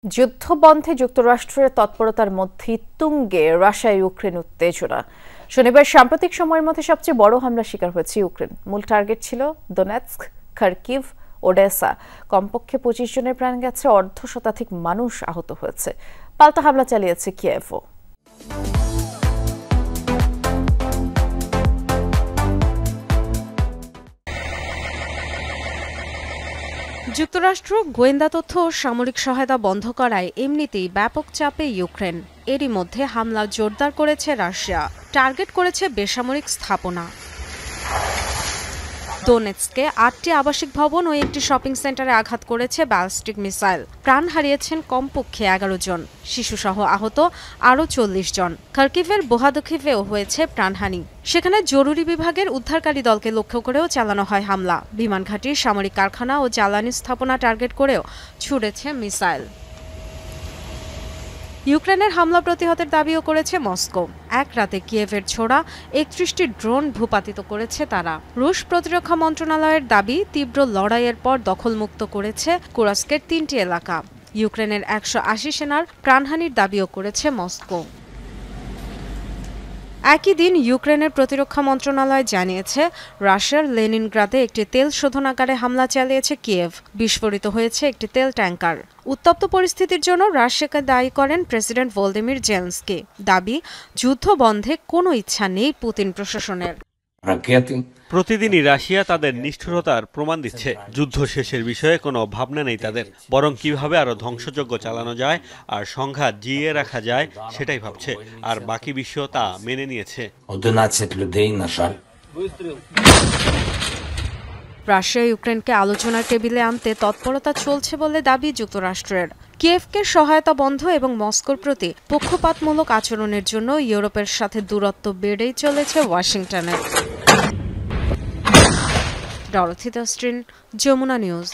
যুদ্ধবন্ধে যুক্তরাষ্ট্রের তৎপরতার মধ্যে তুঙ্গে রাশিয়া ইউক্রেন উত্তেজনা। শনিবার সাম্প্রতিক সময়ের মধ্যে সবচেয়ে বড় হামলার শিকার হয়েছে ইউক্রেন। মূল টার্গেট ছিল দোনেৎস্ক, খার্কিভ, ওডেসা। কমপক্ষে 25 জনের প্রাণ গেছে, অর্ধশতাধিক মানুষ আহত হয়েছে। পাল্টা হামলা চালিয়েছে কিয়েভও। যুক্তরাষ্ট্র গোয়েন্দা তথ্য ও সামরিক সহায়তা বন্ধ করায় এমনিতেই ব্যাপক চাপে ইউক্রেন। এরই মধ্যে হামলা জোরদার করেছে রাশিয়া, টার্গেট করেছে বেসামরিক স্থাপনা। দোনেৎস্কে 8টি আবাসিক ভবন ও একটি শপিং সেন্টারে আঘাত করেছে ব্যালিস্টিক মিসাইল। প্রাণ হারিয়েছেন কমপক্ষে 11 জন, শিশুসহ আহত আরও 40 জন। খার্কিভের বোহাদুখিভেও হয়েছে প্রাণহানি। সেখানে জরুরি বিভাগের উদ্ধারকারী দলকে লক্ষ্য করেও চালানো হয় হামলা। বিমান ঘাঁটি, সামরিক কারখানা ও জ্বালানি স্থাপনা টার্গেট করেও ছুড়েছে মিসাইল। ইউক্রেনের হামলা প্রতিহতের দাবিও করেছে মস্কো। এক রাতে কিয়েভের ছোড়া 31টি ড্রোন ভূপাতিত করেছে তারা। রুশ প্রতিরক্ষা মন্ত্রণালয়ের দাবি, তীব্র লড়াইয়ের পর দখলমুক্ত করেছে কুরাস্কের 3টি এলাকা। ইউক্রেনের 180 সেনার প্রাণহানির দাবিও করেছে মস্কো। একই দিন ইউক্রেনের প্রতিরক্ষা মন্ত্রণালয় জানিয়েছে, রাশিয়ার লেনিনগ্রাদে একটি তেল শোধনাগারে হামলা চালিয়েছে কিয়েভ। বিস্ফোরিত হয়েছে একটি তেল ট্যাঙ্কার। উত্তপ্ত পরিস্থিতির জন্য রাশিয়াকে দায়ী করেন প্রেসিডেন্ট ভলোদিমির জেলেনস্কি। দাবি, যুদ্ধ বন্ধে কোনো ইচ্ছা নেই পুতিন প্রশাসনের। প্রতিদিনই রাশিয়া তাদের নিষ্ঠুরতার প্রমাণ দিচ্ছে। যুদ্ধ শেষের বিষয়ে কোনো ভাবনা নেই তাদের, বরং কিভাবে আরো ধ্বংসযজ্ঞ চালানো যায় আর সংঘাত জিইয়ে রাখা যায় সেটাই ভাবছে। আর বাকি বিশ্ব তা মেনে নিয়েছে। রাশিয়া ইউক্রেনকে আলোচনার টেবিলে আনতে তৎপরতা চলছে বলে দাবি যুক্তরাষ্ট্রের। কিয়েভকে সহায়তা বন্ধ এবং মস্কোর প্রতি পক্ষপাতমূলক আচরণের জন্য ইউরোপের সাথে দূরত্ব বেড়েই চলেছে ওয়াশিংটনের। ডরথি দাস্ট্রিন, যমুনা নিউজ।